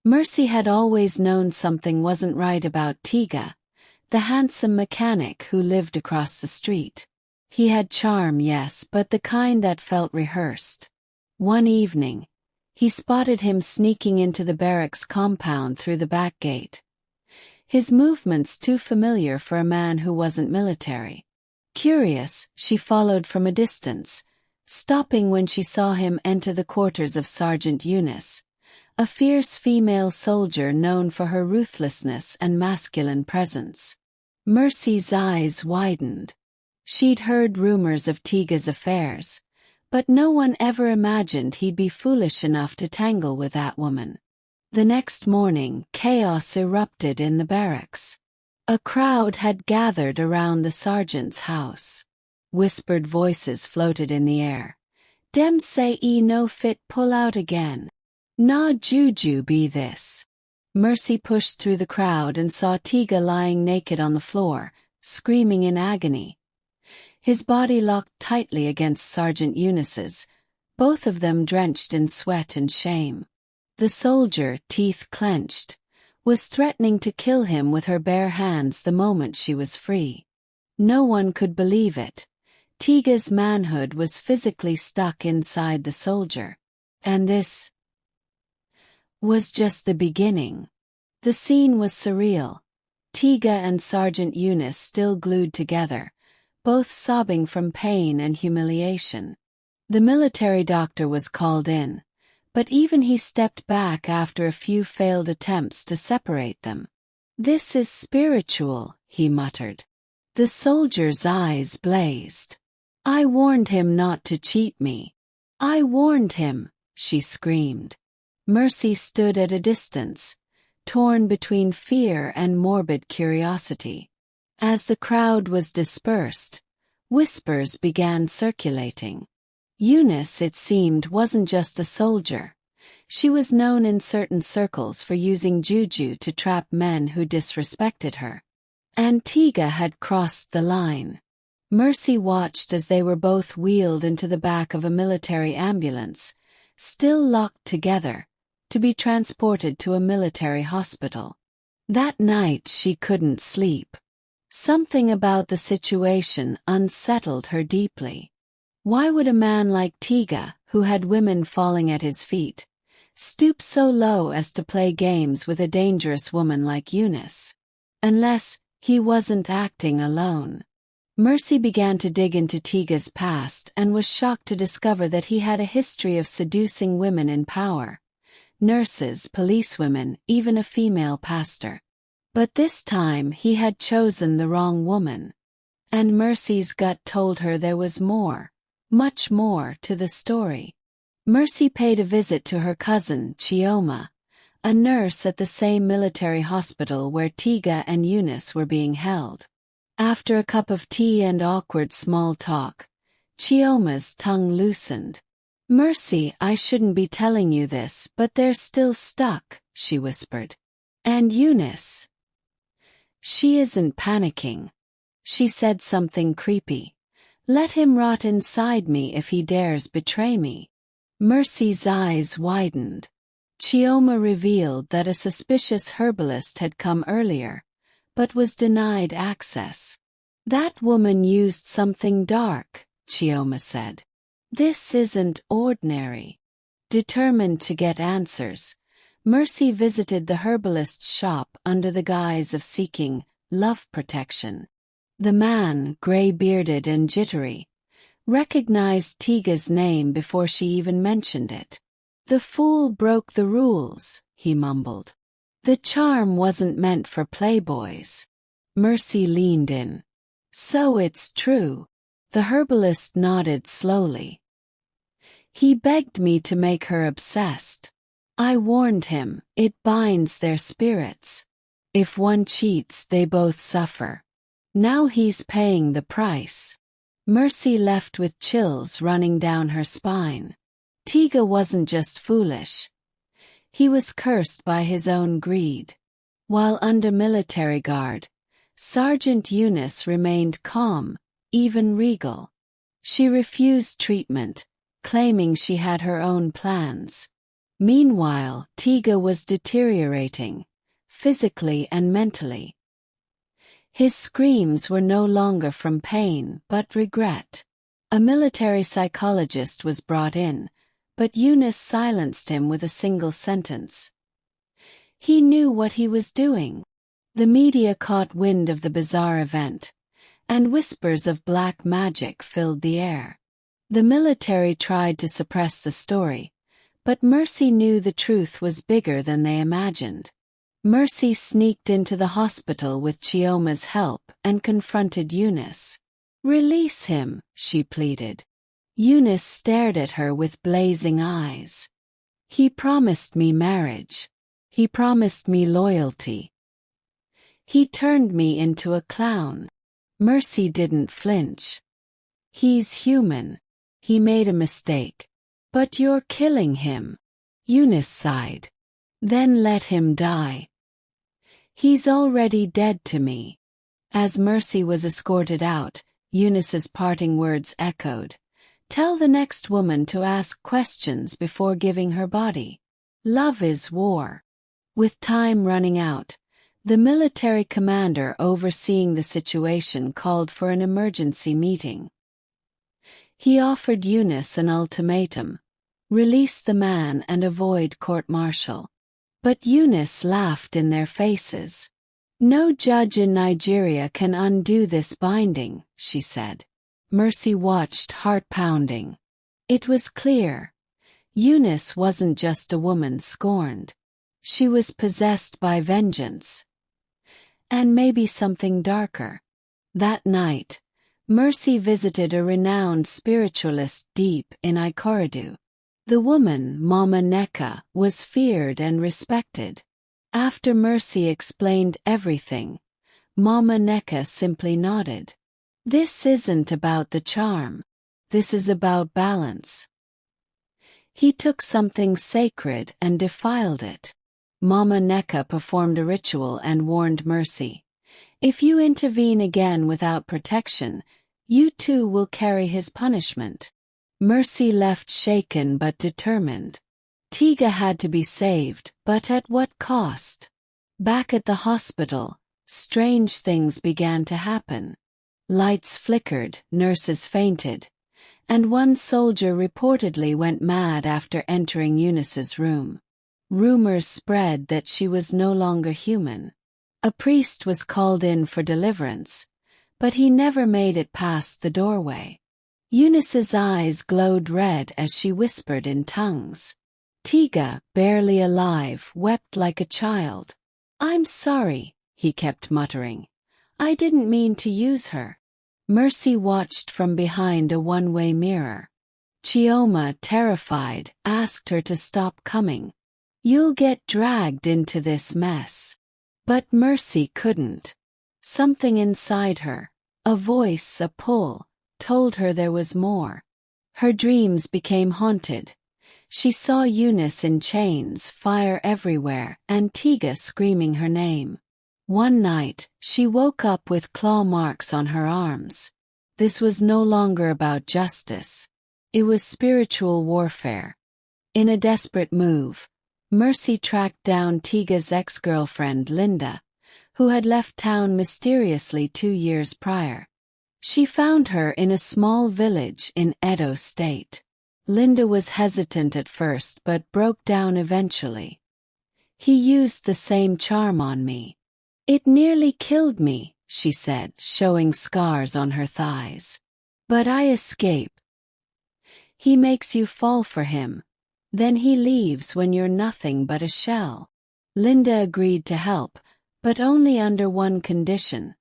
Mercy had always known something wasn't right about Tiga, the handsome mechanic who lived across the street. He had charm, yes, but the kind that felt rehearsed. One evening, he spotted him sneaking into the barracks compound through the back gate. His movements too familiar for a man who wasn't military. Curious, she followed from a distance, stopping when she saw him enter the quarters of Sergeant Eunice, a fierce female soldier known for her ruthlessness and masculine presence. Mercy's eyes widened. She'd heard rumors of Tiga's affairs, but no one ever imagined he'd be foolish enough to tangle with that woman. The next morning, chaos erupted in the barracks. A crowd had gathered around the sergeant's house. Whispered voices floated in the air. "Dem say e no fit pull out again. Na juju be this." Mercy pushed through the crowd and saw Tiga lying naked on the floor, screaming in agony. His body locked tightly against Sergeant Eunice's, both of them drenched in sweat and shame. The soldier, teeth clenched, was threatening to kill him with her bare hands the moment she was free. No one could believe it. Tiga's manhood was physically stuck inside the soldier. And this was just the beginning. The scene was surreal. Tiga and Sergeant Eunice still glued together, both sobbing from pain and humiliation. The military doctor was called in, but even he stepped back after a few failed attempts to separate them. "This is spiritual," he muttered. The soldier's eyes blazed. "I warned him not to cheat me. I warned him," she screamed. Mercy stood at a distance, torn between fear and morbid curiosity. As the crowd was dispersed, whispers began circulating. Eunice, it seemed, wasn't just a soldier. She was known in certain circles for using juju to trap men who disrespected her. And Tiga had crossed the line. Mercy watched as they were both wheeled into the back of a military ambulance, still locked together, to be transported to a military hospital. That night she couldn't sleep. Something about the situation unsettled her deeply. Why would a man like Tiga, who had women falling at his feet, stoop so low as to play games with a dangerous woman like Eunice? Unless he wasn't acting alone. Mercy began to dig into Tiga's past and was shocked to discover that he had a history of seducing women in power. Nurses, policewomen, even a female pastor. But this time he had chosen the wrong woman. And Mercy's gut told her there was more, much more, to the story. Mercy paid a visit to her cousin, Chioma, a nurse at the same military hospital where Tiga and Eunice were being held. After a cup of tea and awkward small talk, Chioma's tongue loosened. "Mercy, I shouldn't be telling you this, but they're still stuck," she whispered. "And Eunice? She isn't panicking. She said something creepy. Let him rot inside me if he dares betray me." Mercy's eyes widened. Chioma revealed that a suspicious herbalist had come earlier, but was denied access. "That woman used something dark," Chioma said. "This isn't ordinary." Determined to get answers, Mercy visited the herbalist's shop under the guise of seeking love protection. The man, gray-bearded and jittery, recognized Tiga's name before she even mentioned it. "The fool broke the rules," he mumbled. "The charm wasn't meant for playboys." Mercy leaned in. "So it's true." The herbalist nodded slowly. "He begged me to make her obsessed. I warned him, it binds their spirits. If one cheats, they both suffer. Now he's paying the price." Mercy left with chills running down her spine. Tiga wasn't just foolish. He was cursed by his own greed. While under military guard, Sergeant Eunice remained calm, even regal. She refused treatment, claiming she had her own plans. Meanwhile, Tiga was deteriorating, physically and mentally. His screams were no longer from pain but regret. A military psychologist was brought in, but Eunice silenced him with a single sentence. He knew what he was doing. The media caught wind of the bizarre event, and whispers of black magic filled the air. The military tried to suppress the story, but Mercy knew the truth was bigger than they imagined. Mercy sneaked into the hospital with Chioma's help and confronted Eunice. "Release him," she pleaded. Eunice stared at her with blazing eyes. "He promised me marriage. He promised me loyalty. He turned me into a clown." Mercy didn't flinch. "He's human. He made a mistake. But you're killing him." Eunice sighed. "Then let him die. He's already dead to me." As Mercy was escorted out, Eunice's parting words echoed. "Tell the next woman to ask questions before giving her body. Love is war." With time running out, the military commander overseeing the situation called for an emergency meeting. He offered Eunice an ultimatum: release the man and avoid court-martial. But Eunice laughed in their faces. "No judge in Nigeria can undo this binding," she said. Mercy watched, heart-pounding. It was clear. Eunice wasn't just a woman scorned. She was possessed by vengeance. And maybe something darker. That night, Mercy visited a renowned spiritualist deep in Ikorodu. The woman, Mama Neka, was feared and respected. After Mercy explained everything, Mama Neka simply nodded. "This isn't about the charm. This is about balance." He took something sacred and defiled it. Mama Neka performed a ritual and warned Mercy, "If you intervene again without protection, you too will carry his punishment." Mercy left shaken but determined. Tiga had to be saved, but at what cost? Back at the hospital, strange things began to happen. Lights flickered, nurses fainted, and one soldier reportedly went mad after entering Eunice's room. Rumors spread that she was no longer human. A priest was called in for deliverance, but he never made it past the doorway. Eunice's eyes glowed red as she whispered in tongues. Tiga, barely alive, wept like a child. "I'm sorry," he kept muttering. "I didn't mean to use her." Mercy watched from behind a one-way mirror. Chioma, terrified, asked her to stop coming. "You'll get dragged into this mess." But Mercy couldn't. Something inside her, a voice, a pull, told her there was more. Her dreams became haunted. She saw Eunice in chains, fire everywhere, and Tiga screaming her name. One night, she woke up with claw marks on her arms. This was no longer about justice. It was spiritual warfare. In a desperate move, Mercy tracked down Tiga's ex-girlfriend Linda, who had left town mysteriously 2 years prior. She found her in a small village in Edo State. Linda was hesitant at first but broke down eventually. "He used the same charm on me. It nearly killed me," she said, showing scars on her thighs. "But I escape. He makes you fall for him. Then he leaves when you're nothing but a shell." Linda agreed to help, but only under one condition.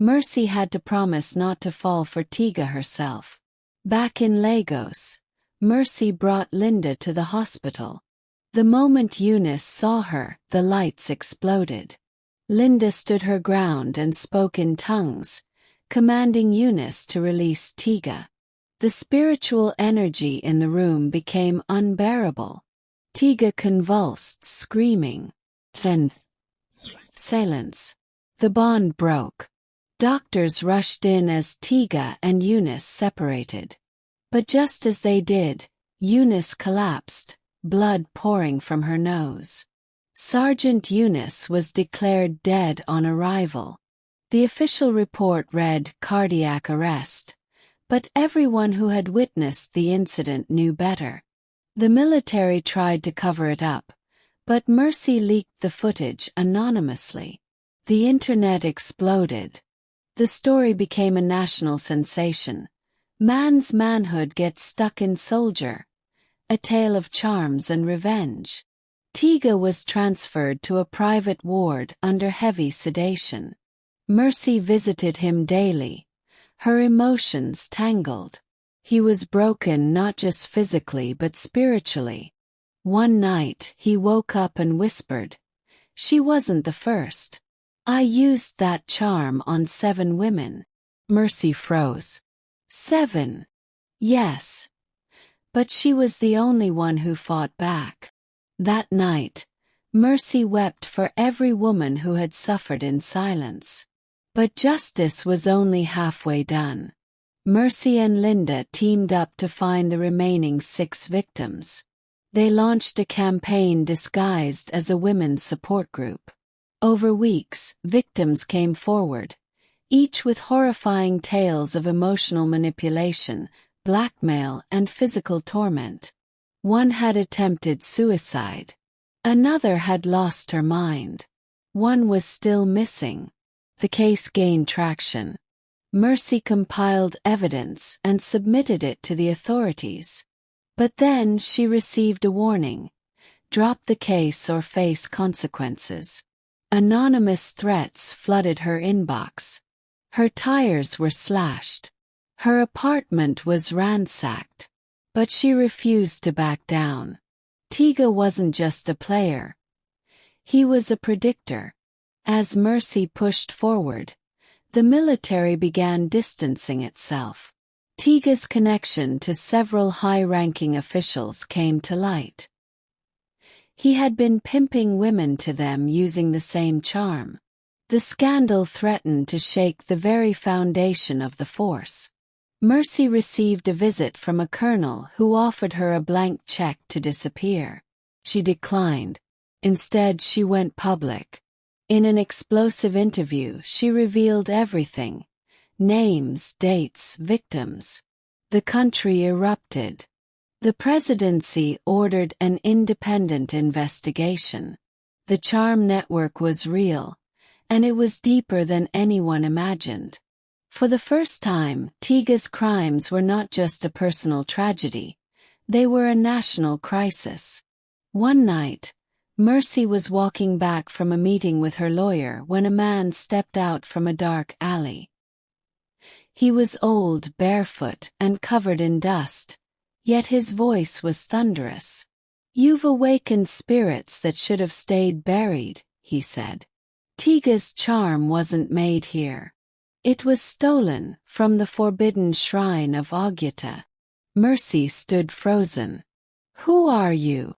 Mercy had to promise not to fall for Tiga herself. Back in Lagos, Mercy brought Linda to the hospital. The moment Eunice saw her, the lights exploded. Linda stood her ground and spoke in tongues, commanding Eunice to release Tiga. The spiritual energy in the room became unbearable. Tiga convulsed, screaming. Then, silence. The bond broke. Doctors rushed in as Tiga and Eunice separated. But just as they did, Eunice collapsed, blood pouring from her nose. Sergeant Eunice was declared dead on arrival. The official report read cardiac arrest, but everyone who had witnessed the incident knew better. The military tried to cover it up, but Mercy leaked the footage anonymously. The internet exploded. The story became a national sensation. Man's manhood gets stuck in soldier. A tale of charms and revenge. Tiga was transferred to a private ward under heavy sedation. Mercy visited him daily. Her emotions tangled. He was broken not just physically but spiritually. One night he woke up and whispered, "She wasn't the first. I used that charm on 7 women." Mercy froze. 7? Yes. But she was the only one who fought back. That night, Mercy wept for every woman who had suffered in silence. But justice was only halfway done. Mercy and Linda teamed up to find the remaining 6 victims. They launched a campaign disguised as a women's support group. Over weeks, victims came forward, each with horrifying tales of emotional manipulation, blackmail, and physical torment. One had attempted suicide. Another had lost her mind. One was still missing. The case gained traction. Mercy compiled evidence and submitted it to the authorities. But then she received a warning: drop the case or face consequences. Anonymous threats flooded her inbox. Her tires were slashed. Her apartment was ransacked. But she refused to back down. Tiga wasn't just a player. He was a predictor. As Mercy pushed forward, the military began distancing itself. Tiga's connection to several high-ranking officials came to light. He had been pimping women to them using the same charm. The scandal threatened to shake the very foundation of the force. Mercy received a visit from a colonel who offered her a blank check to disappear. She declined. Instead, she went public. In an explosive interview, she revealed everything: names, dates, victims. The country erupted. The presidency ordered an independent investigation. The charm network was real, and it was deeper than anyone imagined. For the first time, Tiga's crimes were not just a personal tragedy. They were a national crisis. One night, Mercy was walking back from a meeting with her lawyer when a man stepped out from a dark alley. He was old, barefoot, and covered in dust, yet his voice was thunderous. "You've awakened spirits that should have stayed buried," he said. "Tiga's charm wasn't made here. It was stolen from the forbidden shrine of Agyata." Mercy stood frozen. "Who are you?"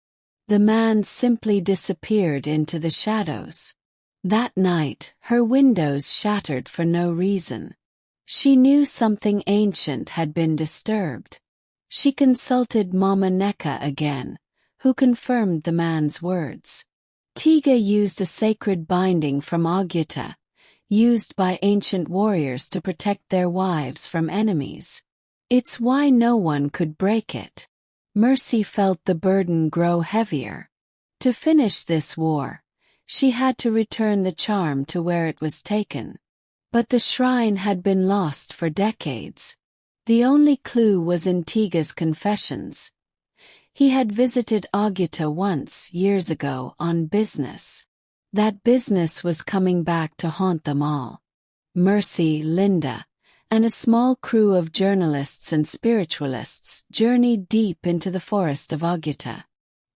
The man simply disappeared into the shadows. That night, her windows shattered for no reason. She knew something ancient had been disturbed. She consulted Mama Neka again, who confirmed the man's words. Tiga used a sacred binding from Agyata, used by ancient warriors to protect their wives from enemies. It's why no one could break it. Mercy felt the burden grow heavier. To finish this war, she had to return the charm to where it was taken. But the shrine had been lost for decades. The only clue was in Tiga's confessions. He had visited Agyata once, years ago, on business. That business was coming back to haunt them all. Mercy, Linda, and a small crew of journalists and spiritualists journeyed deep into the forest of Agyata.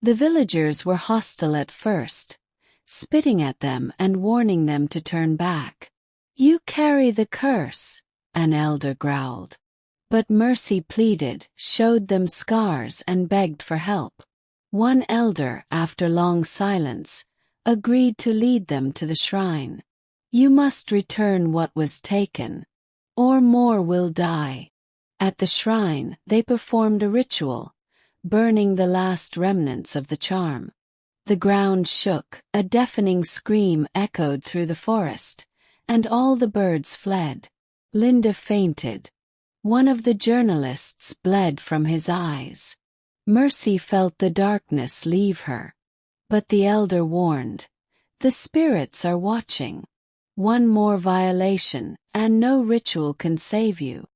The villagers were hostile at first, spitting at them and warning them to turn back. "You carry the curse," an elder growled. But Mercy pleaded, showed them scars, and begged for help. One elder, after long silence, agreed to lead them to the shrine. "You must return what was taken, or more will die." At the shrine, they performed a ritual, burning the last remnants of the charm. The ground shook, a deafening scream echoed through the forest, and all the birds fled. Linda fainted. One of the journalists bled from his eyes. Mercy felt the darkness leave her. But the elder warned, "The spirits are watching. One more violation, and no ritual can save you."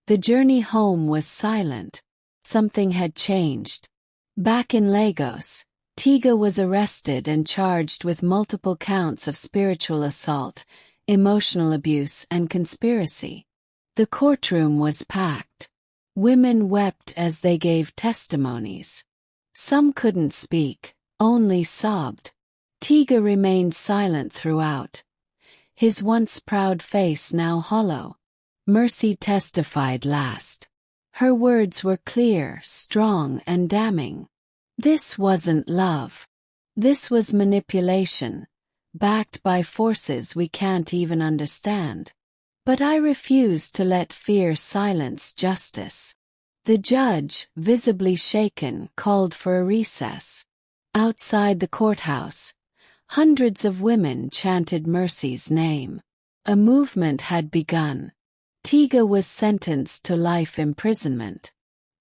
The journey home was silent. Something had changed. Back in Lagos, Tiga was arrested and charged with multiple counts of spiritual assault, emotional abuse, and conspiracy. The courtroom was packed. Women wept as they gave testimonies. Some couldn't speak, only sobbed. Tiga remained silent throughout. His once proud face now hollow. Mercy testified last. Her words were clear, strong, and damning. This wasn't love. This was manipulation, backed by forces we can't even understand. But I refuse to let fear silence justice. The judge, visibly shaken, called for a recess. Outside the courthouse, hundreds of women chanted Mercy's name. A movement had begun. Tiga was sentenced to life imprisonment.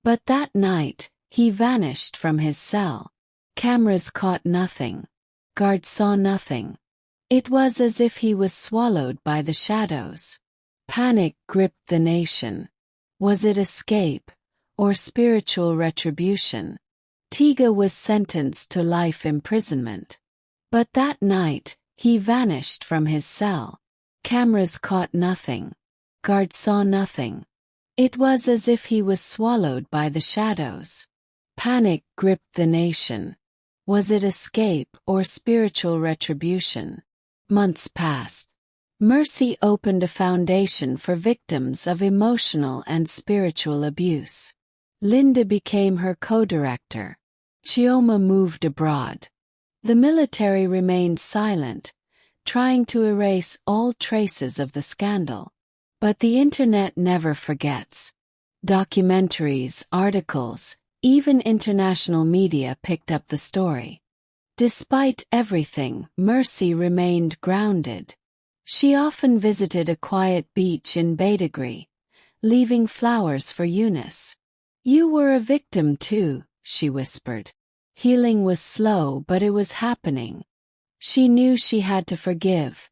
But that night, he vanished from his cell. Cameras caught nothing. Guards saw nothing. It was as if he was swallowed by the shadows. Panic gripped the nation. Was it escape, or spiritual retribution? Tiga was sentenced to life imprisonment. But that night, he vanished from his cell. Cameras caught nothing. Guards saw nothing. It was as if he was swallowed by the shadows. Panic gripped the nation. Was it escape or spiritual retribution? Months passed. Mercy opened a foundation for victims of emotional and spiritual abuse. Linda became her co-director. Chioma moved abroad. The military remained silent, trying to erase all traces of the scandal. But the internet never forgets. Documentaries, articles, even international media picked up the story. Despite everything, Mercy remained grounded. She often visited a quiet beach in Badagry, leaving flowers for Eunice. "You were a victim too," she whispered. Healing was slow, but it was happening. She knew she had to forgive,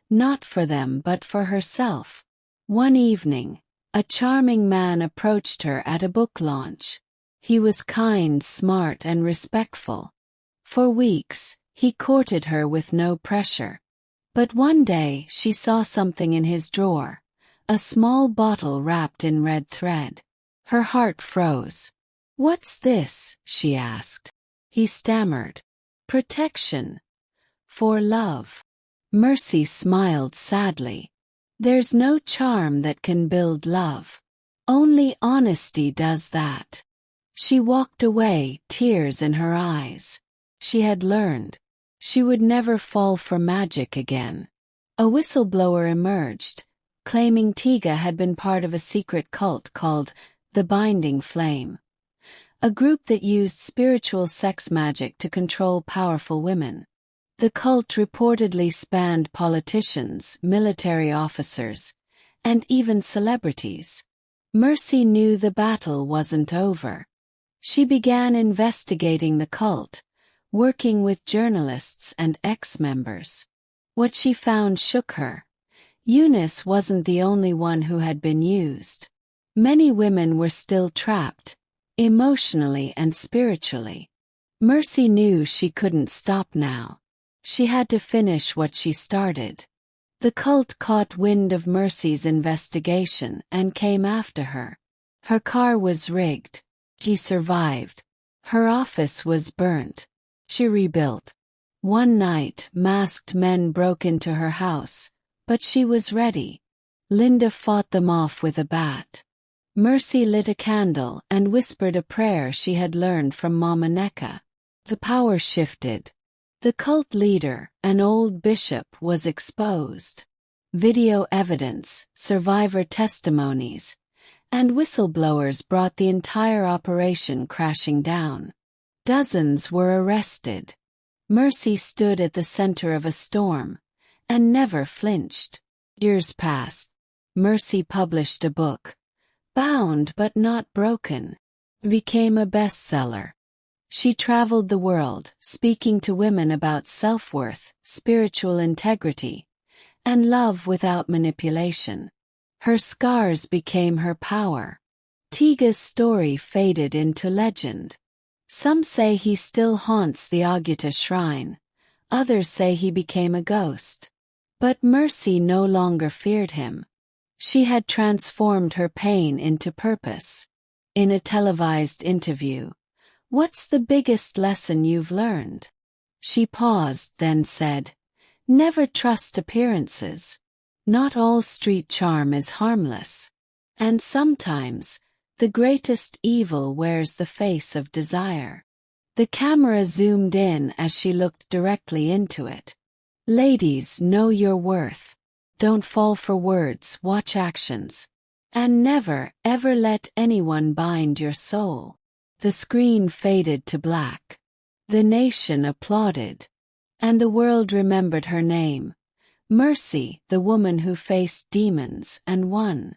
not for them but for herself. One evening, a charming man approached her at a book launch. He was kind, smart, and respectful. For weeks, he courted her with no pressure. But one day she saw something in his drawer, a small bottle wrapped in red thread. Her heart froze. "What's this?" she asked. He stammered. "Protection. For love." Mercy smiled sadly. "There's no charm that can build love. Only honesty does that." She walked away, tears in her eyes. She had learned. She would never fall for magic again. A whistleblower emerged, claiming Tiga had been part of a secret cult called the Binding Flame, a group that used spiritual sex magic to control powerful women. The cult reportedly spanned politicians, military officers, and even celebrities. Mercy knew the battle wasn't over. She began investigating the cult, working with journalists and ex-members. What she found shook her. Eunice wasn't the only one who had been used. Many women were still trapped, emotionally and spiritually. Mercy knew she couldn't stop now. She had to finish what she started. The cult caught wind of Mercy's investigation and came after her. Her car was rigged. She survived. Her office was burnt. She rebuilt. One night, masked men broke into her house, but she was ready. Linda fought them off with a bat. Mercy lit a candle and whispered a prayer she had learned from Mama Neka. The power shifted. The cult leader, an old bishop, was exposed. Video evidence, survivor testimonies, And whistleblowers brought the entire operation crashing down. Dozens were arrested. Mercy stood at the center of a storm, and never flinched. Years passed. Mercy published a book, Bound but Not Broken. It became a bestseller. She traveled the world, speaking to women about self-worth, spiritual integrity, and love without manipulation. Her scars became her power. Tiga's story faded into legend. Some say he still haunts the Agyata shrine. Others say he became a ghost. But Mercy no longer feared him. She had transformed her pain into purpose. In a televised interview, "What's the biggest lesson you've learned?" She paused, then said, "Never trust appearances. Not all street charm is harmless. And sometimes, the greatest evil wears the face of desire." The camera zoomed in as she looked directly into it. "Ladies, know your worth. Don't fall for words, watch actions. And never, ever let anyone bind your soul." The screen faded to black. The nation applauded. And the world remembered her name. Mercy, the woman who faced demons and won.